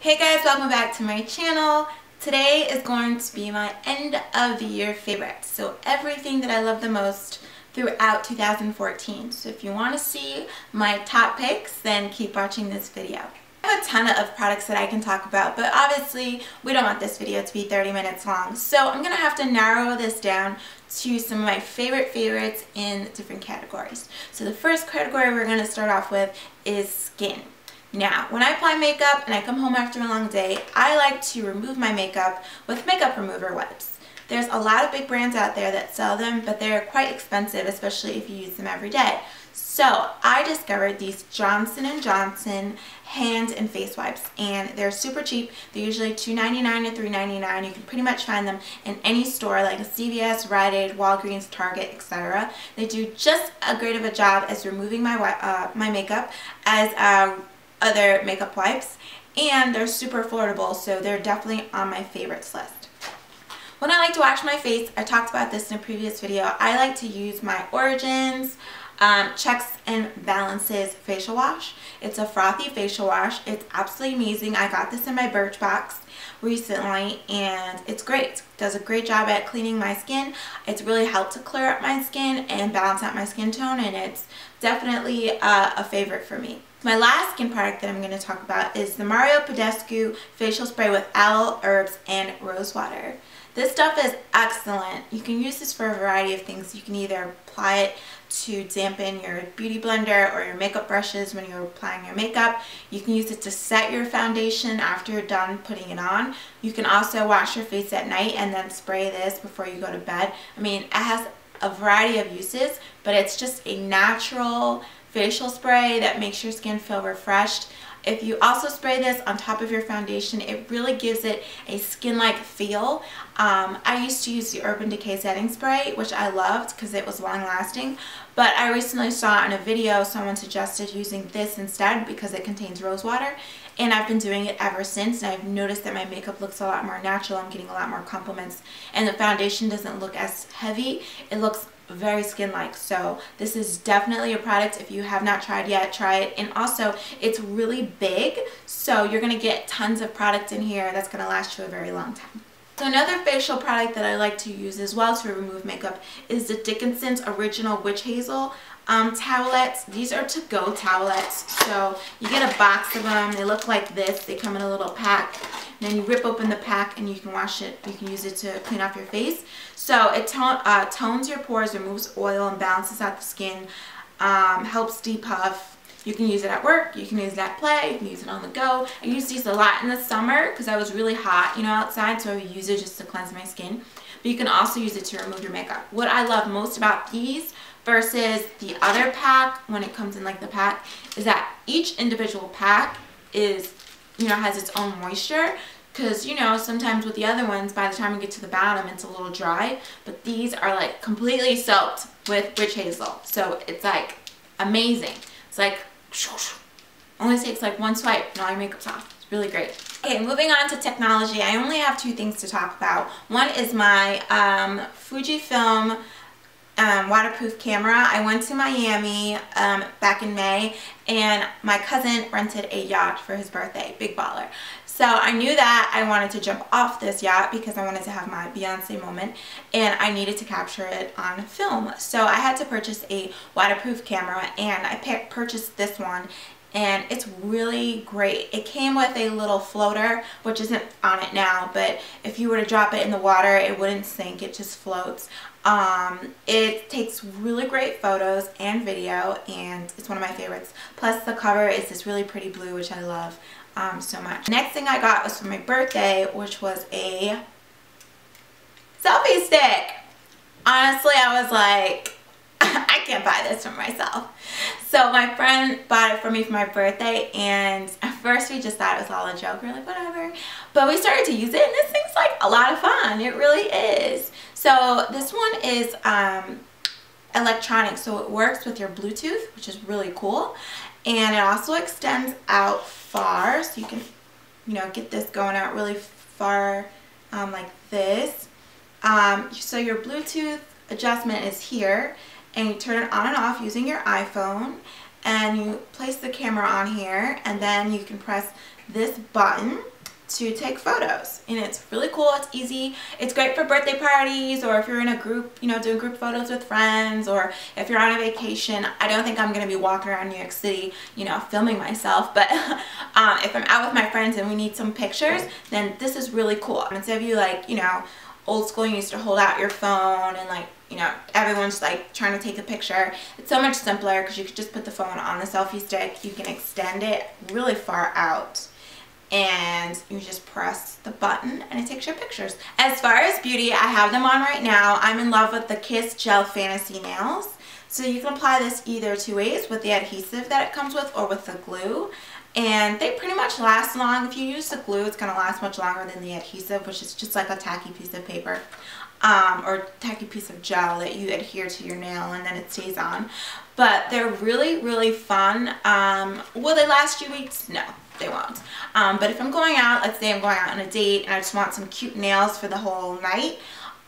Hey guys, welcome back to my channel. Today is going to be my end of the year favorites. So everything that I love the most throughout 2014. So if you want to see my top picks, then keep watching this video. I have a ton of products that I can talk about, but obviously we don't want this video to be 30 minutes long. So I'm going to have to narrow this down to some of my favorites in different categories. So the first category we're going to start off with is skin. Now, when I apply makeup and I come home after a long day, I like to remove my makeup with makeup remover wipes. There's a lot of big brands out there that sell them, but they're quite expensive, especially if you use them every day. So I discovered these Johnson & Johnson hand and face wipes, and they're super cheap. They're usually $2.99 to $3.99. You can pretty much find them in any store like a CVS, Rite Aid, Walgreens, Target, etc. They do just as great of a job as removing my my makeup as other makeup wipes, and they're super affordable, so they're definitely on my favorites list. When I like to wash my face, I talked about this in a previous video, I like to use my Origins Checks and Balances facial wash. It's a frothy facial wash. It's absolutely amazing. I got this in my Birchbox recently and it's great. It does a great job at cleaning my skin. It's really helped to clear up my skin and balance out my skin tone, and it's definitely a favorite for me. My last skin product that I'm going to talk about is the Badescu facial spray with aloe, herbs, and rose water. This stuff is excellent. You can use this for a variety of things. You can either apply it to dampen your beauty blender or your makeup brushes when you're applying your makeup. You can use it to set your foundation after you're done putting it on. You can also wash your face at night and then spray this before you go to bed. I mean, it has a variety of uses, but it's just a natural facial spray that makes your skin feel refreshed. If you also spray this on top of your foundation, it really gives it a skin-like feel. I used to use the Urban Decay setting spray, which I loved because it was long-lasting, but I recently saw in a video someone suggested using this instead because it contains rose water, and I've been doing it ever since, and I've noticed that my makeup looks a lot more natural. I'm getting a lot more compliments, and the foundation doesn't look as heavy. It looks very skin-like. So this is definitely a product. If you have not tried yet, try it. And also, it's really big, so you're going to get tons of product in here that's going to last you a very long time. So another facial product that I like to use as well to remove makeup is the Dickinson's Original Witch Hazel towelettes. These are to-go towelettes. So you get a box of them. They look like this. They come in a little pack. And then you rip open the pack and you can wash it. You can use it to clean off your face. So it tones your pores, removes oil, and balances out the skin. Helps depuff. You can use it at work. You can use it at play. You can use it on the go. I use these a lot in the summer because I was really hot, outside. So I would use it just to cleanse my skin. But you can also use it to remove your makeup. What I love most about these versus the other pack, when it comes in like the pack, is that each individual pack is, has its own moisture. Because, sometimes with the other ones, by the time you get to the bottom, it's a little dry. But these are like completely soaked with witch hazel. So it's like amazing. It's like, only takes like one swipe and all your makeup's off. It's really great. Okay, moving on to technology. I only have two things to talk about. One is my Fujifilm waterproof camera. I went to Miami back in May, and my cousin rented a yacht for his birthday, big baller. So I knew that I wanted to jump off this yacht because I wanted to have my Beyonce moment, and I needed to capture it on film. So I had to purchase a waterproof camera, and I purchased this one, and it's really great. It came with a little floater, which isn't on it now, but if you were to drop it in the water, it wouldn't sink, it just floats. It takes really great photos and video, and it's one of my favorites. Plus the cover is this really pretty blue, which I love so much. Next thing I got was for my birthday, which was a selfie stick. Honestly, I was like, I can't buy this for myself. So my friend bought it for me for my birthday, and at first we just thought it was all a joke. We're like, whatever. But we started to use it, and this thing's like a lot of fun. It really is. So this one is electronic, so it works with your Bluetooth, which is really cool. And it also extends out far, so you can, get this going out really far like this. So your Bluetooth adjustment is here, and you turn it on and off using your iPhone, and you place the camera on here, and then you can press this button to take photos. And it's really cool. It's easy. It's great for birthday parties, or if you're in a group, you know, doing group photos with friends, or if you're on a vacation. I don't think I'm going to be walking around New York City, you know, filming myself, but if I'm out with my friends and we need some pictures, then this is really cool. Instead of you, like, you know, old school, you used to hold out your phone and, like, you know, everyone's like trying to take a picture. It's so much simpler because you could just put the phone on the selfie stick. You can extend it really far out, and you just press the button and it takes your pictures. As far as beauty, I have them on right now. I'm in love with the Kiss Gel Fantasy Nails. So you can apply this either two ways, with the adhesive that it comes with or with the glue. And they pretty much last long. If you use the glue, it's going to last much longer than the adhesive, which is just like a tacky piece of paper. Or tacky piece of gel that you adhere to your nail and then it stays on. But they're really, really fun. Will they last you weeks? No, they won't. But if I'm going out, let's say I'm going out on a date and I just want some cute nails for the whole night,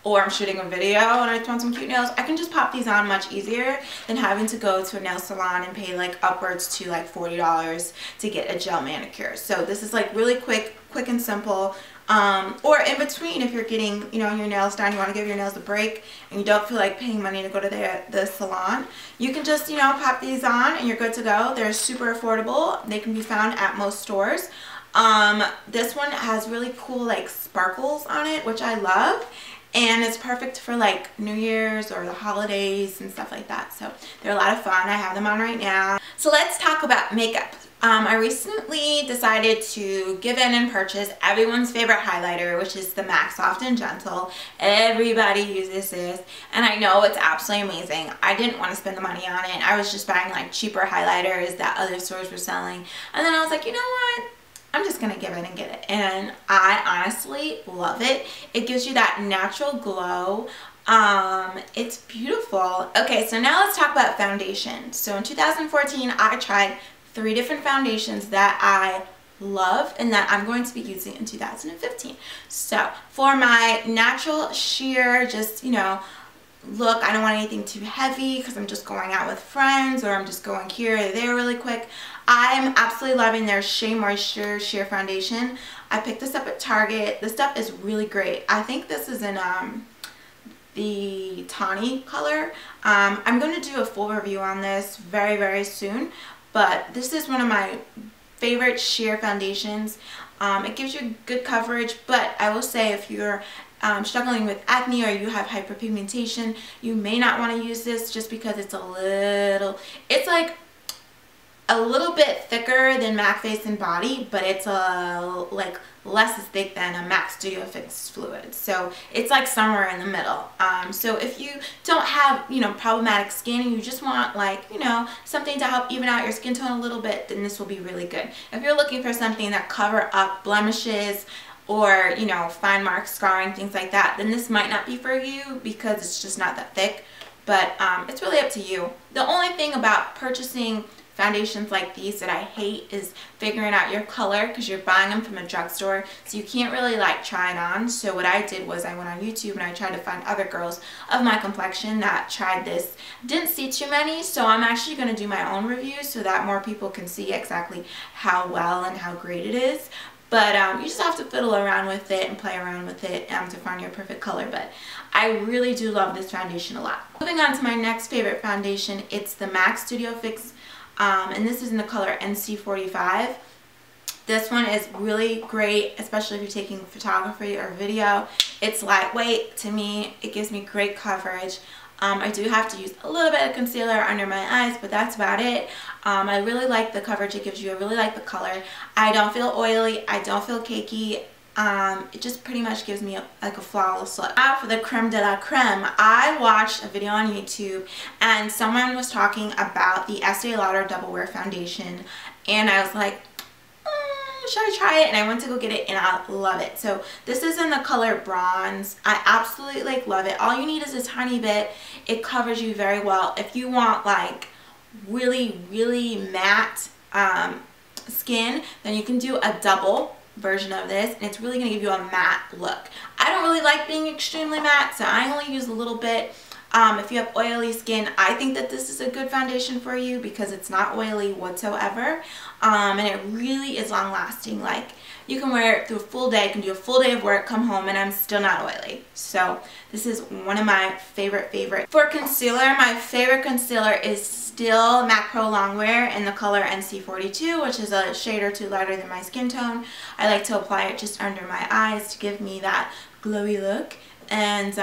or I'm shooting a video and I just want some cute nails, I can just pop these on much easier than having to go to a nail salon and pay like upwards to like $40 to get a gel manicure. So this is like really quick and simple. Or in between, if you're getting, you know, your nails done, you want to give your nails a break and you don't feel like paying money to go to the salon, you can just, you know, pop these on and you're good to go. They're super affordable. They can be found at most stores. This one has really cool like sparkles on it, which I love. And it's perfect for like New Year's or the holidays and stuff like that. So they're a lot of fun. I have them on right now. So let's talk about makeup. I recently decided to give in and purchase everyone's favorite highlighter, which is the MAC Soft and Gentle. Everybody uses this, and I know it's absolutely amazing. I didn't want to spend the money on it. I was just buying like cheaper highlighters that other stores were selling. And then I was like, you know what? I'm just going to give it and get it. And I honestly love it. It gives you that natural glow. It's beautiful. Okay, so now let's talk about foundation. So in 2014, I tried 3 different foundations that I love and that I'm going to be using in 2015. So for my natural sheer, just, you know, look, I don't want anything too heavy because I'm just going out with friends, or I'm just going here or there really quick. I'm absolutely loving their SheaMoisture Sheer Foundation. I picked this up at Target. This stuff is really great. I think this is in the Tawny color. I'm going to do a full review on this very, very soon. But this is one of my favorite sheer foundations. It gives you good coverage, but I will say if you're struggling with acne or you have hyperpigmentation, you may not want to use this just because it's like a little bit thicker than MAC Face and Body, but it's like less as thick than a MAC Studio Fix Fluid. So it's like somewhere in the middle. So if you don't have, you know, problematic skin and you just want, like, you know, something to help even out your skin tone a little bit, then this will be really good. If you're looking for something that cover up blemishes or, you know, fine marks, scarring, things like that, then this might not be for you because it's just not that thick. But it's really up to you. The only thing about purchasing foundations like these that I hate is figuring out your color, because you're buying them from a drugstore, so you can't really like try it on. So what I did was I went on YouTube and I tried to find other girls of my complexion that tried this. Didn't see too many, so I'm actually going to do my own review so that more people can see exactly how well and how great it is. But you just have to fiddle around with it and play around with it to find your perfect color. But I really do love this foundation a lot. Moving on to my next favorite foundation, it's the MAC Studio Fix. And this is in the color NC45. This one is really great, especially if you're taking photography or video. It's lightweight to me. It gives me great coverage. I do have to use a little bit of concealer under my eyes, but that's about it. I really like the coverage it gives you. I really like the color. I don't feel oily. I don't feel cakey. It just pretty much gives me like a flawless look. Now for the creme de la creme, I watched a video on YouTube and someone was talking about the Estee Lauder Double Wear Foundation, and I was like, should I try it? And I went to go get it and I love it. So this is in the color bronze. I absolutely love it. All you need is a tiny bit. It covers you very well. If you want like really, really matte skin, then you can do a double version of this, and it's really going to give you a matte look. I don't really like being extremely matte, so I only use a little bit. If you have oily skin, I think that this is a good foundation for you because it's not oily whatsoever, and it really is long lasting. Like, you can wear it through a full day. You can do a full day of work, come home, and I'm still not oily. So this is one of my favorite. For concealer, my favorite concealer is still MAC Pro Longwear in the color NC42, which is a shade or two lighter than my skin tone. I like to apply it just under my eyes to give me that glowy look. And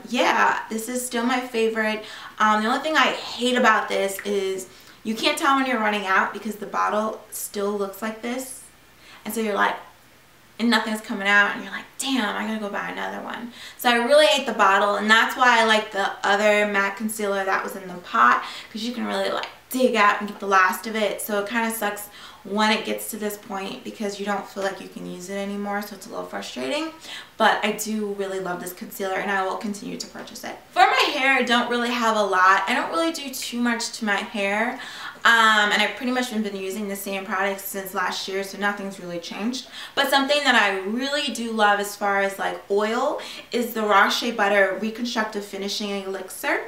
yeah, this is still my favorite. The only thing I hate about this is you can't tell when you're running out because the bottle still looks like this. And so you're like, and nothing's coming out, and you're like, damn, I gotta go buy another one. So I really hate the bottle, and that's why I like the other matte concealer that was in the pot, because you can really like dig out and get the last of it. So it kind of sucks when it gets to this point because you don't feel like you can use it anymore, so it's a little frustrating. But I do really love this concealer, and I will continue to purchase it. For my hair, I don't really have a lot. I don't really do too much to my hair. And I've pretty much been using the same products since last year, so nothing's really changed. But something that I really do love as far as like oil is the Raw Shea Butter Reconstructive Finishing Elixir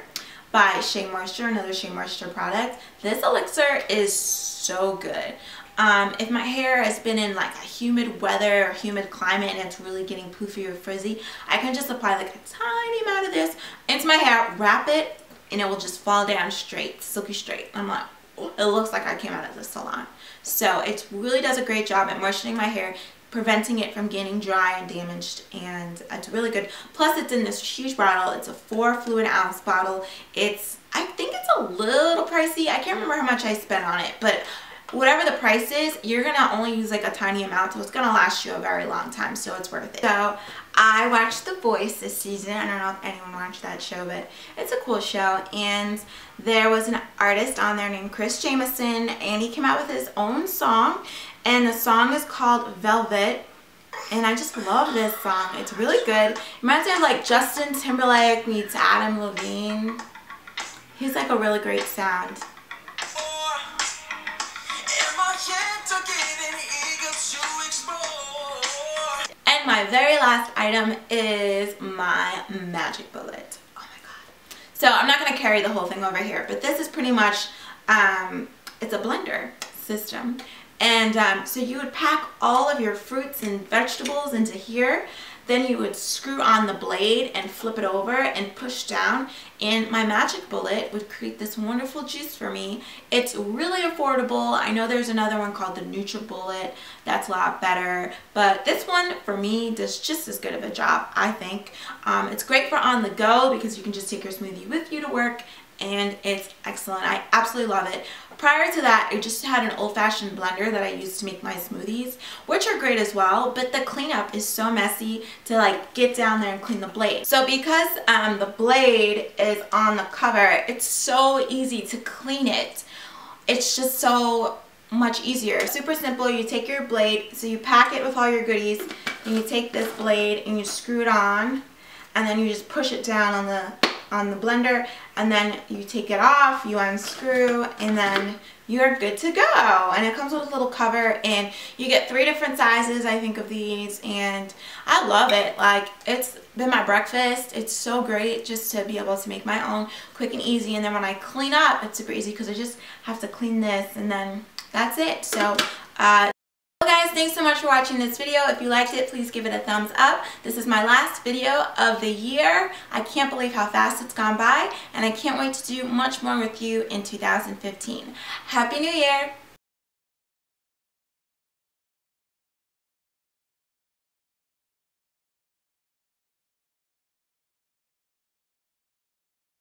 by SheaMoisture, another SheaMoisture product. This elixir is so good. If my hair has been in like a humid weather or humid climate and it's really getting poofy or frizzy, I can just apply like a tiny amount of this into my hair, wrap it, and it will just fall down straight, silky straight. I'm like, it looks like I came out of the salon. So it really does a great job at moisturizing my hair, preventing it from getting dry and damaged, and it's really good. Plus it's in this huge bottle. It's a 4 fluid ounce bottle. I think it's a little pricey. I can't remember how much I spent on it, but whatever the price is, you're gonna only use like a tiny amount, so it's gonna last you a very long time, so it's worth it. So I watched The Voice this season. I don't know if anyone watched that show, but it's a cool show. And there was an artist on there named Chris Jamieson, and he came out with his own song, and the song is called Velvet. And I just love this song. It's really good. It reminds me of like Justin Timberlake meets Adam Levine. He's like a really great sound. And my very last item is my magic bullet. Oh my god. So I'm not going to carry the whole thing over here, but this is pretty much, it's a blender system. And so you would pack all of your fruits and vegetables into here. Then you would screw on the blade and flip it over and push down, and my magic bullet would create this wonderful juice for me. It's really affordable. I know there's another one called the NutriBullet that's a lot better, but this one for me does just as good of a job, I think. It's great for on the go because you can just take your smoothie with you to work, and it's excellent. I absolutely love it. Prior to that, I just had an old-fashioned blender that I used to make my smoothies, which are great as well, but the cleanup is so messy to like get down there and clean the blade. So because the blade is on the cover, it's so easy to clean it. It's just so much easier. Super simple. You take your blade, so you pack it with all your goodies, and you take this blade and you screw it on, and then you just push it down on the blender, and then you take it off, you unscrew, and then you're good to go. And it comes with a little cover, and you get 3 different sizes, I think, of these, and I love it. Like, it's been my breakfast. It's so great just to be able to make my own quick and easy, and then when I clean up, it's super easy because I just have to clean this, and then that's it. So well guys, thanks so much for watching this video. If you liked it, please give it a thumbs up. This is my last video of the year. I can't believe how fast it's gone by, and I can't wait to do much more with you in 2015. Happy New Year!